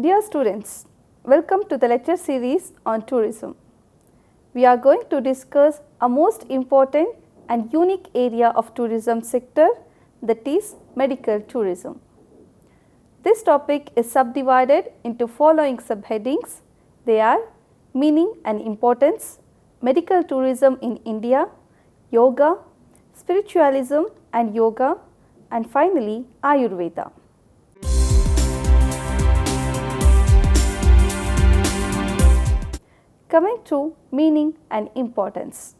Dear students, welcome to the lecture series on tourism. We are going to discuss a most important and unique area of tourism sector, that is medical tourism. This topic is subdivided into following subheadings. They are meaning and importance, medical tourism in India, yoga, spiritualism and yoga, and finally Ayurveda. Coming to meaning and importance.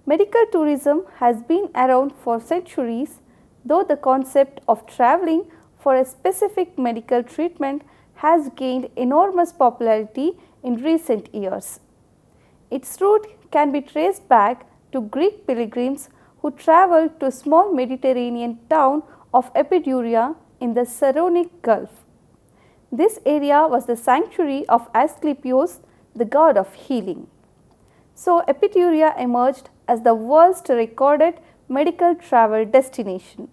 Medical tourism has been around for centuries, though the concept of travelling for a specific medical treatment has gained enormous popularity in recent years. Its root can be traced back to Greek pilgrims who travelled to a small Mediterranean town of Epidaurus in the Saronic Gulf. This area was the sanctuary of Asclepius, the god of healing. So, Epidaurus emerged as the world's recorded medical travel destination.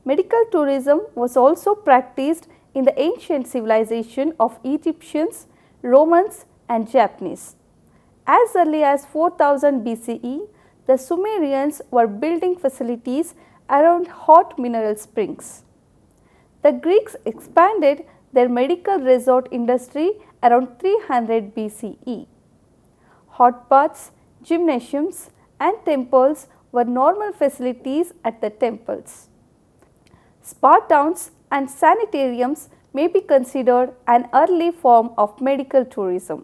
Medical tourism was also practiced in the ancient civilization of Egyptians, Romans and Japanese. As early as 4000 BCE, the Sumerians were building facilities around hot mineral springs. The Greeks expanded their medical resort industry around 300 BCE. Hot baths, gymnasiums and temples were normal facilities at the temples. Spa towns and sanitariums may be considered an early form of medical tourism.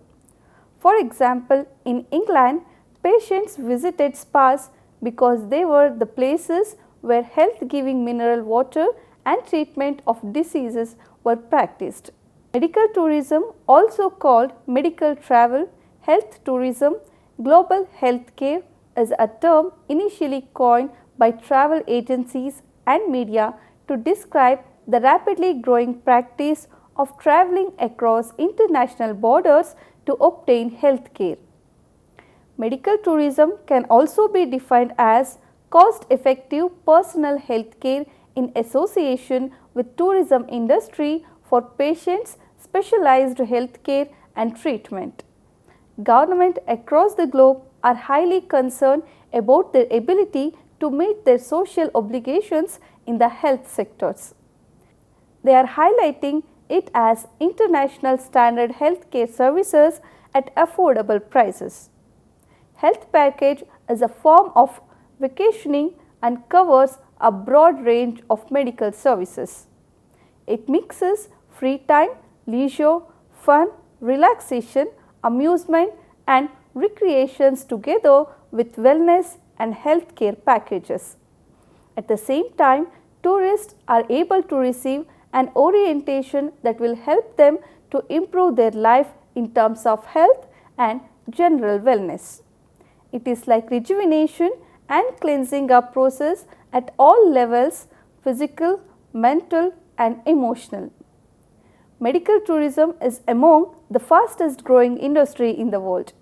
For example, in England, patients visited spas because they were the places where health-giving mineral water and treatment of diseases were practiced. Medical tourism, also called medical travel, health tourism, global health care, is a term initially coined by travel agencies and media to describe the rapidly growing practice of travelling across international borders to obtain health care. Medical tourism can also be defined as cost-effective personal health care in association with tourism industry for patients, specialized health care and treatment. Governments across the globe are highly concerned about their ability to meet their social obligations in the health sectors. They are highlighting it as international standard healthcare services at affordable prices. Health package is a form of vacationing and covers a broad range of medical services. It mixes free time, leisure, fun, relaxation, amusement and recreations together with wellness and healthcare packages. At the same time, tourists are able to receive an orientation that will help them to improve their life in terms of health and general wellness. It is like rejuvenation and cleansing up process at all levels, physical, mental and emotional. Medical tourism is among the fastest growing industry in the world.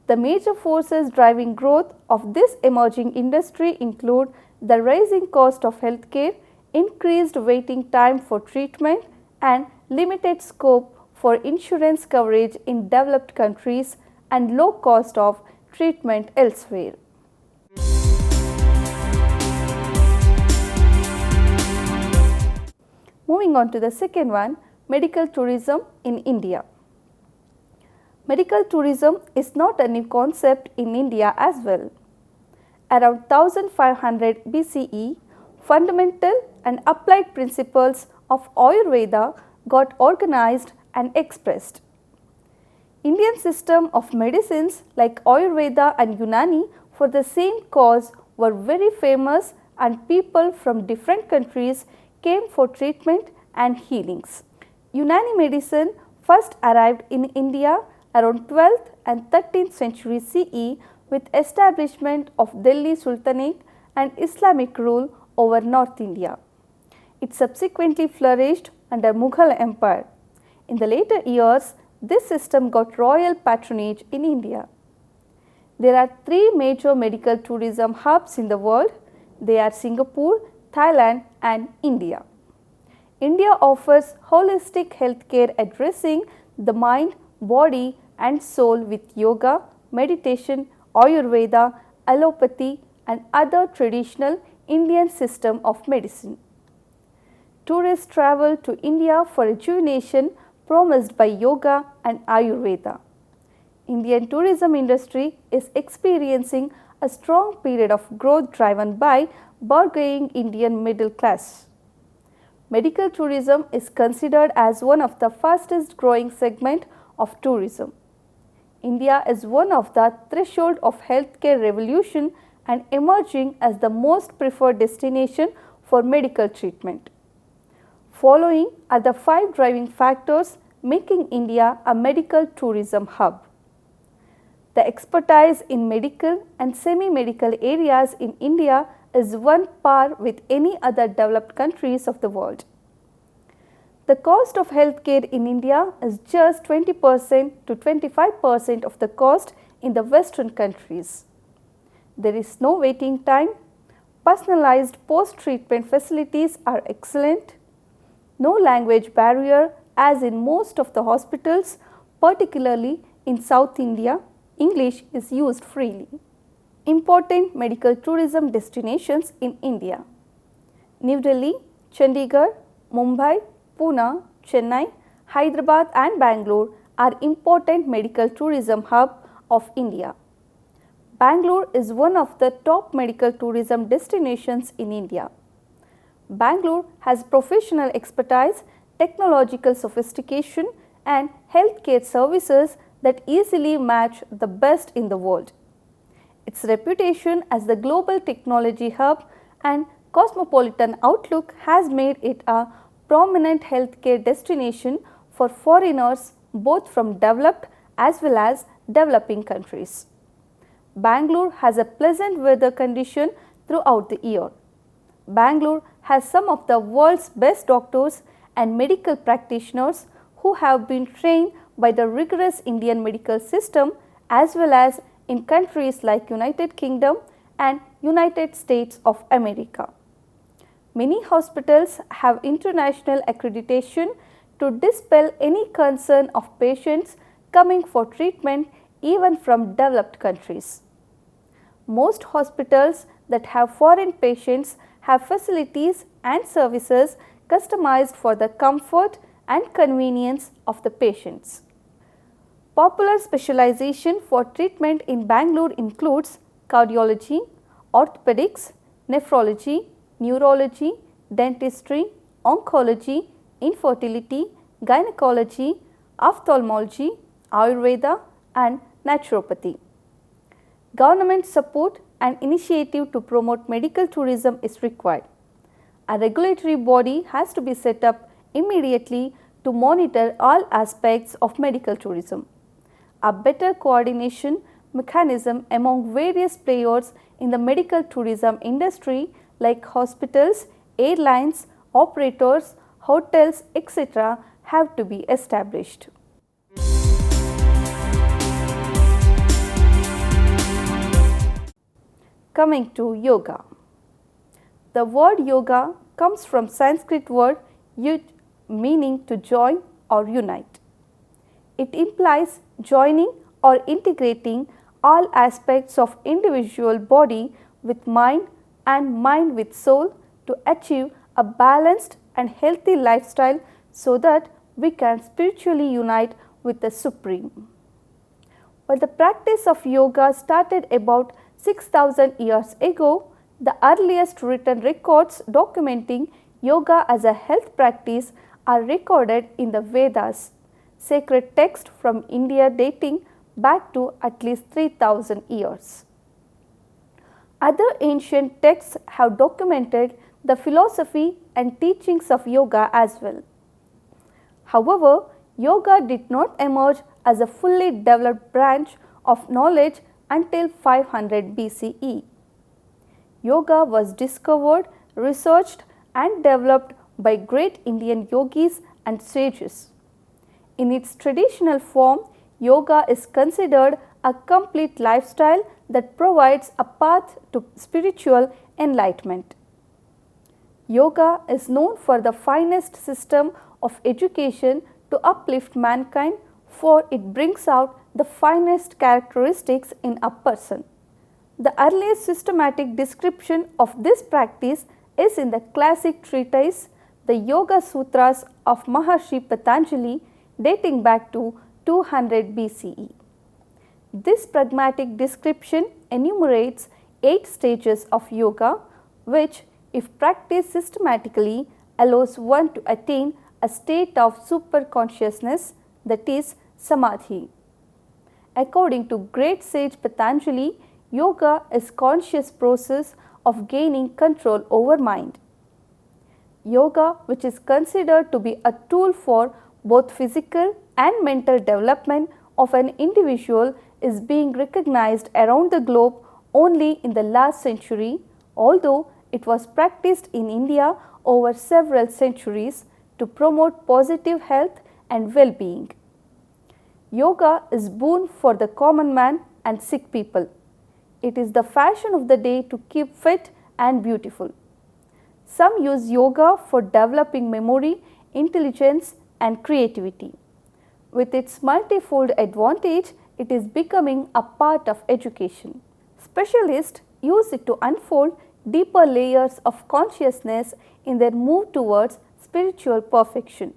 The major forces driving growth of this emerging industry include the rising cost of healthcare, increased waiting time for treatment and limited scope for insurance coverage in developed countries and low cost of treatment elsewhere. Moving on to the second one, medical tourism in India. Medical tourism is not a new concept in India as well. Around 1500 BCE, fundamental and applied principles of Ayurveda got organized and expressed. Indian system of medicines like Ayurveda and Unani for the same cause were very famous and people from different countries came for treatment and healings. Unani medicine first arrived in India around 12th and 13th century CE with establishment of Delhi Sultanate and Islamic rule over North India. It subsequently flourished under Mughal Empire. In the later years, this system got royal patronage in India. There are three major medical tourism hubs in the world. They are Singapore, Thailand and India. India offers holistic healthcare addressing the mind, body and soul with yoga, meditation, Ayurveda, allopathy and other traditional Indian system of medicine. Tourists travel to India for rejuvenation promised by yoga and Ayurveda. Indian tourism industry is experiencing a strong period of growth driven by burgeoning Indian middle class. Medical tourism is considered as one of the fastest growing segment of tourism. India is one of the threshold of healthcare revolution and emerging as the most preferred destination for medical treatment. Following are the 5 driving factors making India a medical tourism hub. The expertise in medical and semi-medical areas in India is on par with any other developed countries of the world. The cost of healthcare in India is just 20% to 25% of the cost in the Western countries. There is no waiting time, personalized post-treatment facilities are excellent, no language barrier as in most of the hospitals, particularly in South India, English is used freely. Important medical tourism destinations in India: New Delhi, Chandigarh, Mumbai, Pune, Chennai, Hyderabad and Bangalore are important medical tourism hub of India. Bangalore is one of the top medical tourism destinations in India. Bangalore has professional expertise, technological sophistication and healthcare services that easily match the best in the world. Its reputation as the global technology hub and cosmopolitan outlook has made it a prominent healthcare destination for foreigners both from developed as well as developing countries. Bangalore has a pleasant weather condition throughout the year. Bangalore has some of the world's best doctors and medical practitioners who have been trained by the rigorous Indian medical system as well as in countries like United Kingdom and United States of America. Many hospitals have international accreditation to dispel any concern of patients coming for treatment even from developed countries. Most hospitals that have foreign patients have facilities and services customized for the comfort and convenience of the patients. Popular specialization for treatment in Bangalore includes cardiology, orthopedics, nephrology, neurology, dentistry, oncology, infertility, gynecology, ophthalmology, Ayurveda and naturopathy. Government support and initiative to promote medical tourism is required. A regulatory body has to be set up immediately to monitor all aspects of medical tourism. A better coordination mechanism among various players in the medical tourism industry like hospitals, airlines, operators, hotels, etc. have to be established. Coming to yoga. The word yoga comes from Sanskrit word yud meaning to join or unite. It implies joining or integrating all aspects of individual body with mind and mind with soul to achieve a balanced and healthy lifestyle so that we can spiritually unite with the Supreme. While the practice of yoga started about 6,000 years ago, the earliest written records documenting yoga as a health practice are recorded in the Vedas, sacred text from India dating back to at least 3,000 years. Other ancient texts have documented the philosophy and teachings of yoga as well. However, yoga did not emerge as a fully developed branch of knowledge until 500 BCE. Yoga was discovered, researched and developed by great Indian yogis and sages. In its traditional form, yoga is considered a complete lifestyle that provides a path to spiritual enlightenment. Yoga is known for the finest system of education to uplift mankind, for it brings out the finest characteristics in a person. The earliest systematic description of this practice is in the classic treatise, the Yoga Sutras of Maharshi Patanjali, dating back to 200 BCE. This pragmatic description enumerates 8 stages of yoga, which, if practiced systematically, allows one to attain a state of super consciousness, that is, samadhi. According to great sage Patanjali, yoga is conscious process of gaining control over mind. Yoga, which is considered to be a tool for both physical and mental development of an individual, is being recognized around the globe only in the last century, although it was practiced in India over several centuries to promote positive health and well-being. Yoga is boon for the common man and sick people. It is the fashion of the day to keep fit and beautiful. Some use yoga for developing memory, intelligence and creativity. With its multifold advantage, it is becoming a part of education. Specialists use it to unfold deeper layers of consciousness in their move towards spiritual perfection.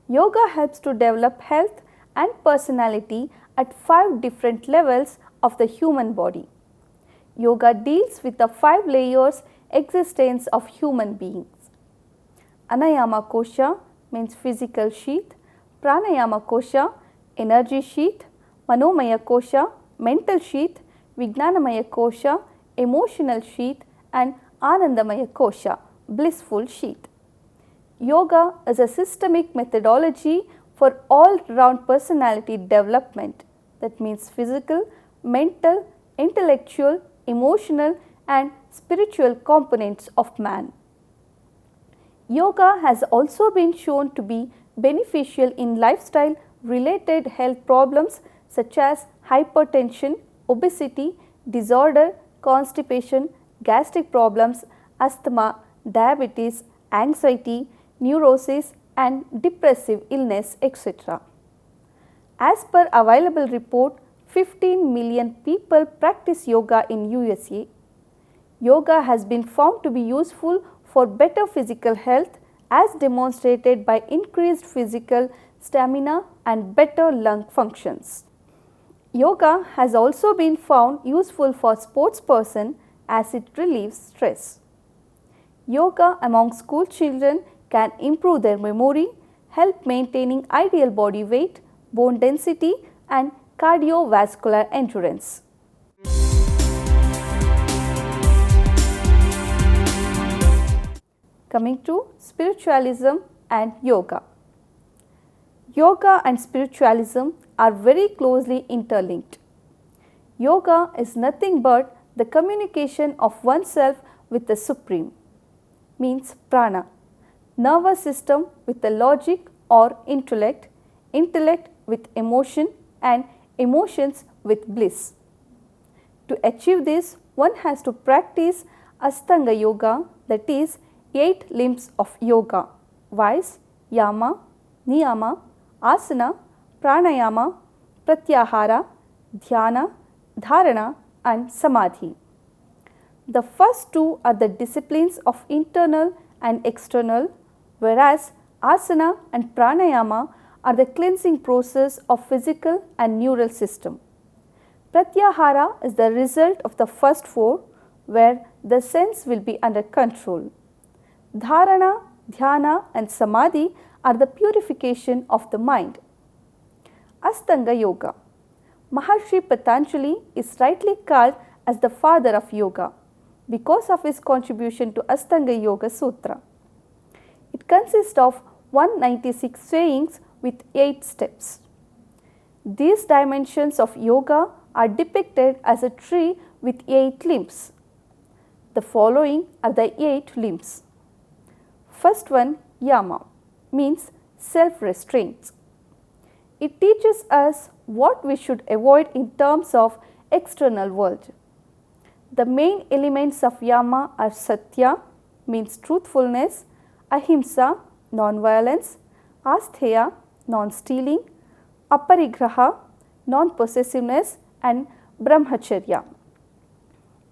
Yoga helps to develop health and personality at 5 different levels of the human body. Yoga deals with the 5 layers existence of human beings. Anayama kosha means physical sheath, Praanaayaama kosha energy sheath, Manomaya kosha mental sheath, Vijnanamaya kosha emotional sheath and Anandamaya kosha blissful sheath. Yoga is a systemic methodology for all-round personality development, that means physical, mental, intellectual, emotional and spiritual components of man. Yoga has also been shown to be beneficial in lifestyle related health problems such as hypertension, obesity, disorder, constipation, gastric problems, asthma, diabetes, anxiety, neurosis and depressive illness, etc. As per available report, 15 million people practice yoga in USA. Yoga has been found to be useful for better physical health as demonstrated by increased physical stamina and better lung functions. Yoga has also been found useful for sportspersons as it relieves stress. Yoga among school children can improve their memory, help maintaining ideal body weight, bone density and cardiovascular endurance. Coming to spiritualism and yoga. Yoga and spiritualism are very closely interlinked. Yoga is nothing but the communication of oneself with the Supreme, means prana, nervous system with the logic or intellect, intellect with emotion and emotions with bliss. To achieve this, one has to practice Ashtanga yoga, that is 8 limbs of yoga, viz. Yama, Niyama, Aasana, Praanaayaama, Pratyaahaara, Dhaarana, Dhaarana and Samadhi. The first 2 are the disciplines of internal and external, whereas Asana and Praanaayaama are the cleansing process of physical and neural system. Pratyaahaara is the result of the first 4, where the sense will be under control. Dharana, Dhyana and Samadhi are the purification of the mind. Ashtanga yoga. Maharshi Patanjali is rightly called as the father of yoga because of his contribution to Ashtanga Yoga Sutra. It consists of 196 sayings with 8 steps. These dimensions of yoga are depicted as a tree with 8 limbs. The following are the 8 limbs. First one, Yama, means self-restraint. It teaches us what we should avoid in terms of external world. The main elements of Yama are Satya, means truthfulness, ahimsa, non-violence, astheya, non-stealing, aparigraha, non-possessiveness, and brahmacharya.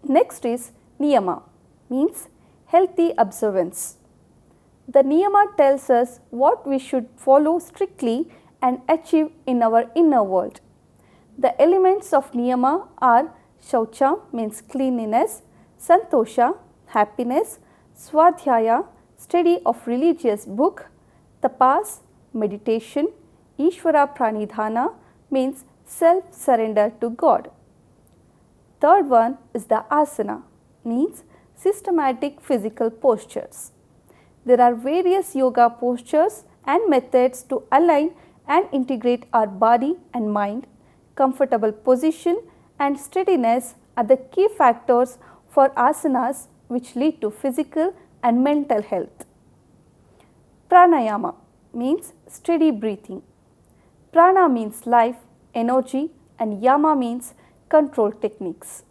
Next is Niyama, means healthy observance. The Niyama tells us what we should follow strictly and achieve in our inner world. The elements of Niyama are Shaucha, means cleanliness, Santosha, happiness, Swadhyaya, study of religious book, Tapas, meditation, Ishvara Pranidhana, means self-surrender to God. Third one is the Asana, means systematic physical postures. There are various yoga postures and methods to align and integrate our body and mind. Comfortable position and steadiness are the key factors for asanas which lead to physical and mental health. Praanaayaama means steady breathing. Prana means life, energy, and yama means control techniques.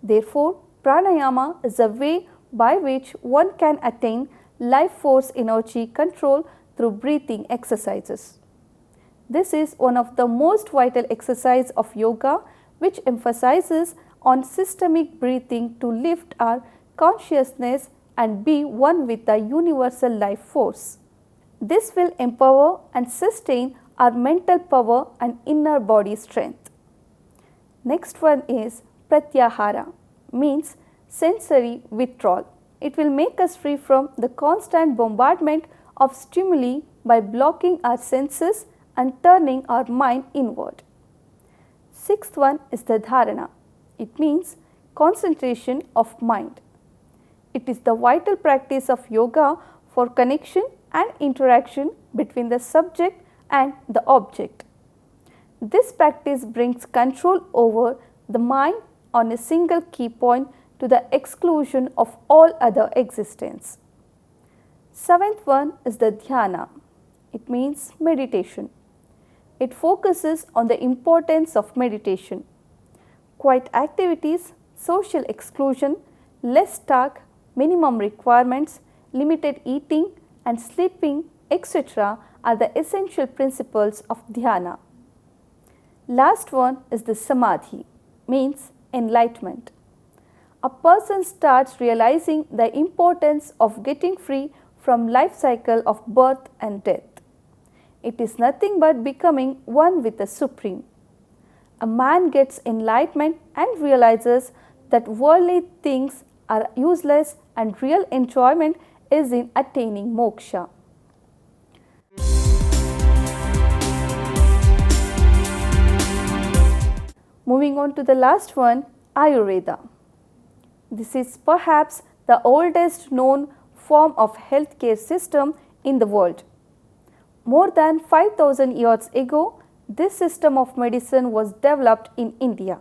Therefore, Praanaayaama is a way by which one can attain life force energy control through breathing exercises. This is one of the most vital exercise of yoga, which emphasizes on systemic breathing to lift our consciousness and be one with the universal life force. This will empower and sustain our mental power and inner body strength. Next one is Pratyaahaara, means sensory withdrawal. It will make us free from the constant bombardment of stimuli by blocking our senses and turning our mind inward. Sixth one is the Dhaarana. It means concentration of mind. It is the vital practice of yoga for connection and interaction between the subject and the object. This practice brings control over the mind on a single key point to the exclusion of all other existence. Seventh one is the Dhyana. It means meditation. It focuses on the importance of meditation. Quiet activities, social exclusion, less talk, minimum requirements, limited eating and sleeping, etc. are the essential principles of Dhyana. Last one is the Samadhi, means enlightenment. A person starts realizing the importance of getting free from life cycle of birth and death. It is nothing but becoming one with the Supreme. A man gets enlightenment and realizes that worldly things are useless and real enjoyment is in attaining moksha. Moving on to the last one, Ayurveda. This is perhaps the oldest known form of healthcare system in the world. More than 5,000 years ago, this system of medicine was developed in India.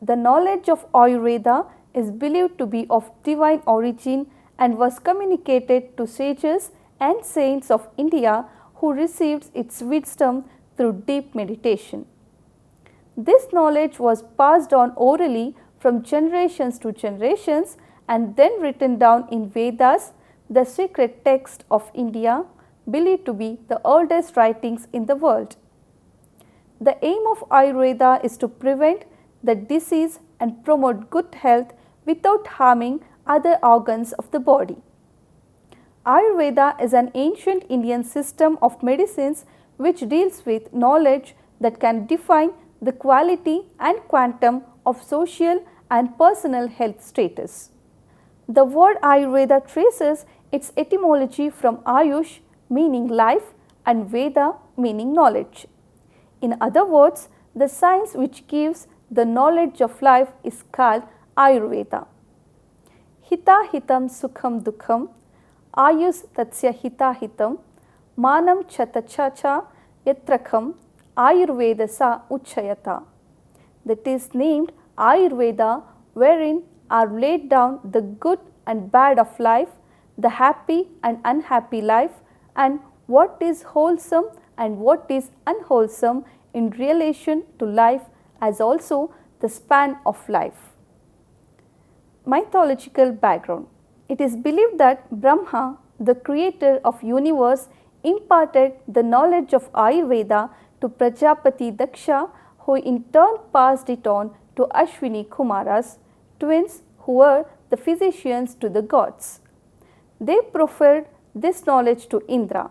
The knowledge of Ayurveda is believed to be of divine origin and was communicated to sages and saints of India who received its wisdom through deep meditation. This knowledge was passed on orally from generations to generations and then written down in Vedas, the sacred text of India, believed to be the oldest writings in the world. The aim of Ayurveda is to prevent the disease and promote good health without harming other organs of the body. Ayurveda is an ancient Indian system of medicines which deals with knowledge that can define the quality and quantum of social and personal health status. The word Ayurveda traces its etymology from Ayush, meaning life, and Veda, meaning knowledge. In other words, the science which gives the knowledge of life is called Ayurveda. Hita hitam sukham dukham, ayus tatsya hita hitam, manam chatachacha yatrakham, Ayurveda sa uchayata. That is named Ayurveda, wherein are laid down the good and bad of life, the happy and unhappy life, and what is wholesome and what is unwholesome in relation to life, as also the span of life. Mythological background. It is believed that Brahma, the creator of universe, imparted the knowledge of Ayurveda to Prajapati Daksha, who in turn passed it on to Ashwini Kumaras, twins who were the physicians to the gods. They proffered this knowledge to Indra,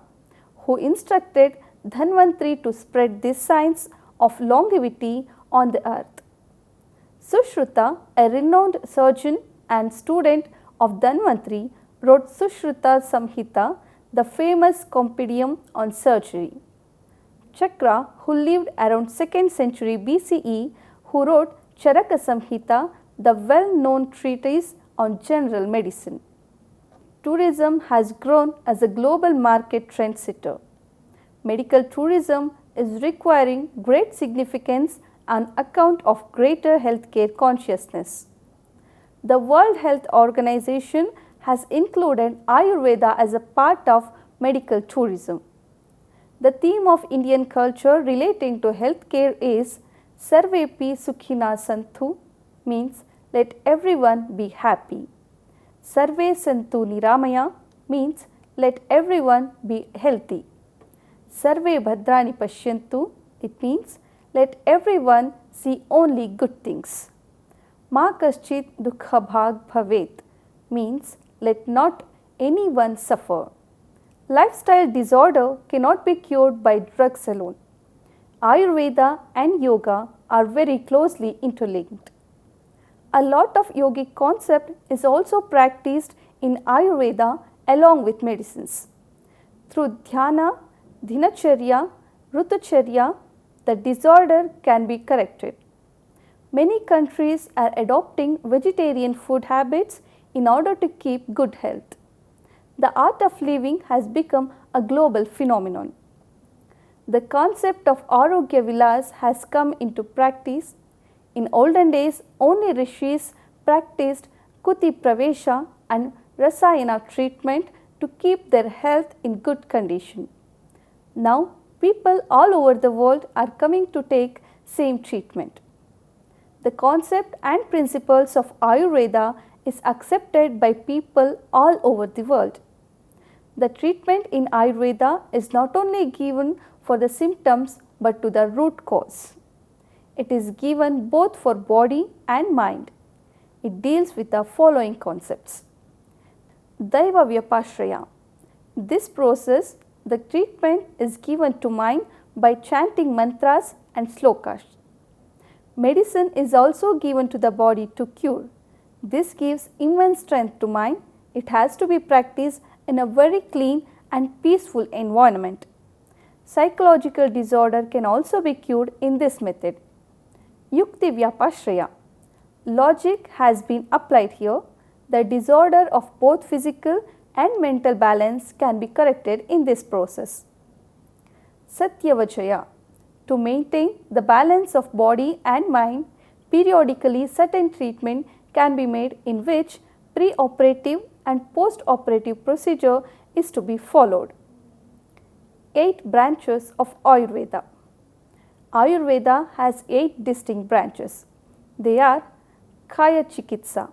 who instructed Dhanvantri to spread this science of longevity on the earth. Sushruta, a renowned surgeon and student of Dhanvantri, wrote Sushruta Samhita, the famous compendium on surgery. Chakra, who lived around 2nd century BCE, who wrote Charaka Samhita, the well-known treatise on general medicine. Tourism has grown as a global market trendsetter. Medical tourism is requiring great significance on account of greater healthcare consciousness. The World Health Organization has included Ayurveda as a part of medical tourism. The theme of Indian culture relating to healthcare is Sarvepi Sukhina Santhu, means let everyone be happy. Sarve Santu Niramaya means let everyone be healthy. Sarve Bhadrani Pashyantu, it means let everyone see only good things. Ma Kaschit Dukha Bhag Bhavet means let not anyone suffer. Lifestyle disorder cannot be cured by drugs alone. Ayurveda and yoga are very closely interlinked. A lot of yogic concept is also practiced in Ayurveda along with medicines. Through dhyana, dinacharya, rutucharya, the disorder can be corrected. Many countries are adopting vegetarian food habits in order to keep good health. The art of living has become a global phenomenon. The concept of Arogya Vilas has come into practice. In olden days, only rishis practiced Kuti Pravesha and Rasayana treatment to keep their health in good condition. Now, people all over the world are coming to take same treatment. The concept and principles of Ayurveda is accepted by people all over the world. The treatment in Ayurveda is not only given for the symptoms but to the root cause. It is given both for body and mind. It deals with the following concepts. Daiva Vyapashraya. This process, the treatment is given to mind by chanting mantras and slokas. Medicine is also given to the body to cure. This gives immense strength to mind. It has to be practiced in a very clean and peaceful environment. Psychological disorder can also be cured in this method. Yukti Vyapashraya. Logic has been applied here. The disorder of both physical and mental balance can be corrected in this process. Satyavachaya. To maintain the balance of body and mind, periodically certain treatment can be made in which pre-operative and post-operative procedure is to be followed. 8 branches of Ayurveda. Ayurveda has 8 distinct branches. They are Kaya Chikitsa.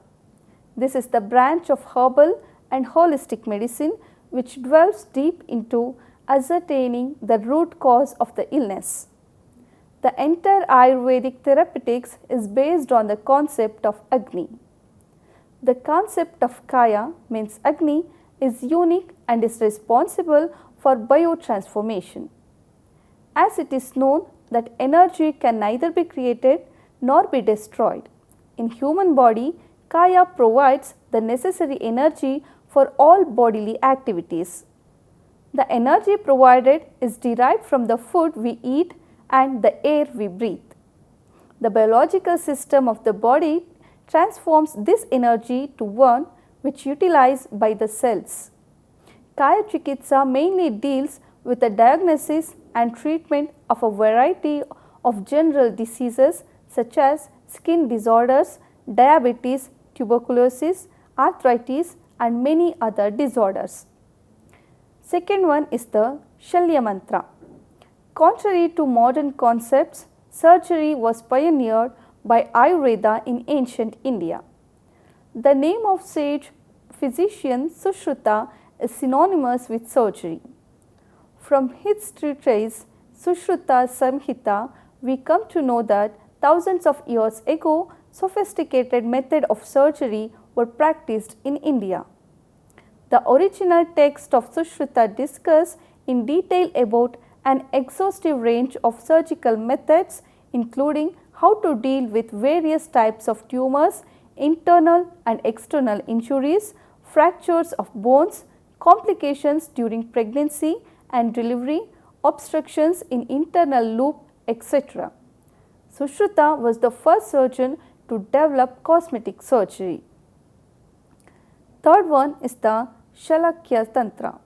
This is the branch of herbal and holistic medicine which dwells deep into ascertaining the root cause of the illness. The entire Ayurvedic therapeutics is based on the concept of Agni. The concept of Kaya means Agni is unique and is responsible for biotransformation. As it is known that energy can neither be created nor be destroyed. In human body, Kaya provides the necessary energy for all bodily activities. The energy provided is derived from the food we eat and the air we breathe. The biological system of the body transforms this energy to one which utilized by the cells. Kaya Chikitsa mainly deals with the diagnosis and treatment of a variety of general diseases such as skin disorders, diabetes, tuberculosis, arthritis and many other disorders. Second one is the Shalya Mantra. Contrary to modern concepts, surgery was pioneered by Ayurveda in ancient India. The name of sage physician Sushruta is synonymous with surgery. From his treatise Sushruta Samhita, we come to know that thousands of years ago, sophisticated methods of surgery were practiced in India. The original text of Sushruta discusses in detail about an exhaustive range of surgical methods, including how to deal with various types of tumors, internal and external injuries, fractures of bones, complications during pregnancy and delivery, obstructions in internal loop, etc. Sushruta was the first surgeon to develop cosmetic surgery. Third one is the Shalakya Tantra.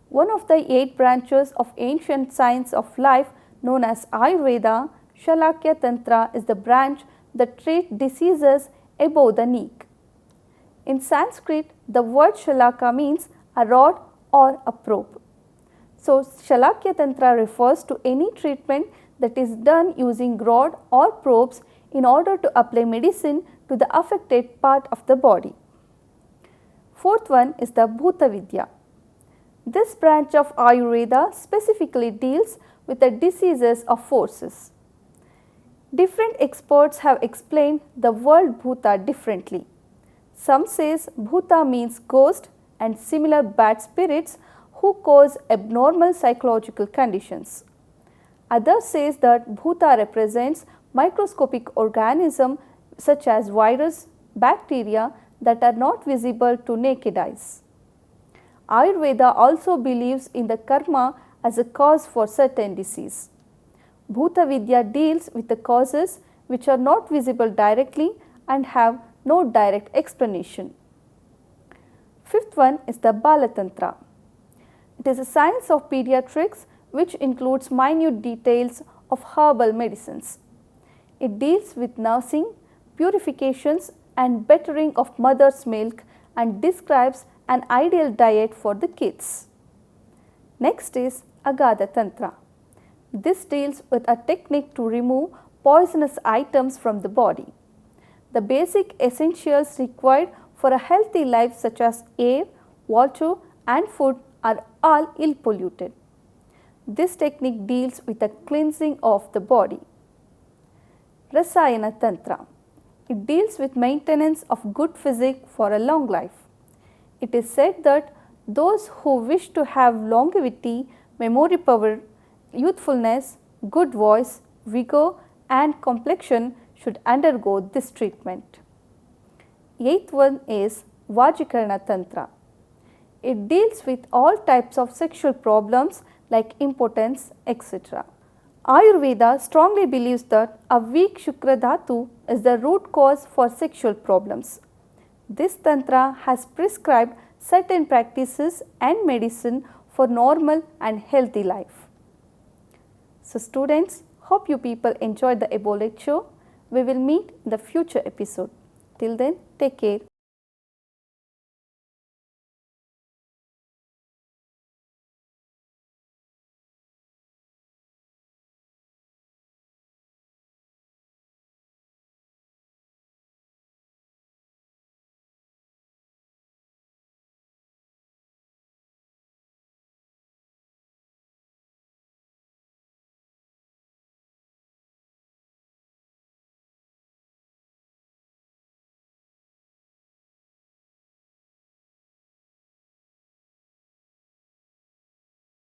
One of the 8 branches of ancient science of life known as Ayurveda, Shalakya Tantra is the branch that treats diseases above the knee. In Sanskrit, the word Shalaka means a rod or a probe. So, Shalakya Tantra refers to any treatment that is done using rod or probes in order to apply medicine to the affected part of the body. Fourth one is the Bhuta Vidya. This branch of Ayurveda specifically deals with the diseases of forces. Different experts have explained the word Bhuta differently. Some says Bhuta means ghost and similar bad spirits who cause abnormal psychological conditions. Others says that Bhuta represents microscopic organisms such as virus, bacteria that are not visible to naked eyes. Ayurveda also believes in the karma as a cause for certain disease. Bhuta Vidya deals with the causes which are not visible directly and have no direct explanation. Fifth one is the Balatantra. It is a science of pediatrics which includes minute details of herbal medicines. It deals with nursing, purifications and bettering of mother's milk and describes an ideal diet for the kids. Next is Agadha Tantra. This deals with a technique to remove poisonous items from the body. The basic essentials required for a healthy life such as air, water and food are all ill polluted. This technique deals with the cleansing of the body. Rasayana Tantra. It deals with maintenance of good physique for a long life. It is said that those who wish to have longevity, memory power, youthfulness, good voice, vigor and complexion should undergo this treatment. Eighth one is Vajikarana Tantra. It deals with all types of sexual problems like impotence, etc. Ayurveda strongly believes that a weak Shukra Dhatu is the root cause for sexual problems. This Tantra has prescribed certain practices and medicine for normal and healthy life. So students, hope you people enjoyed the above lecture. We will meet in the future episode. Till then, take care.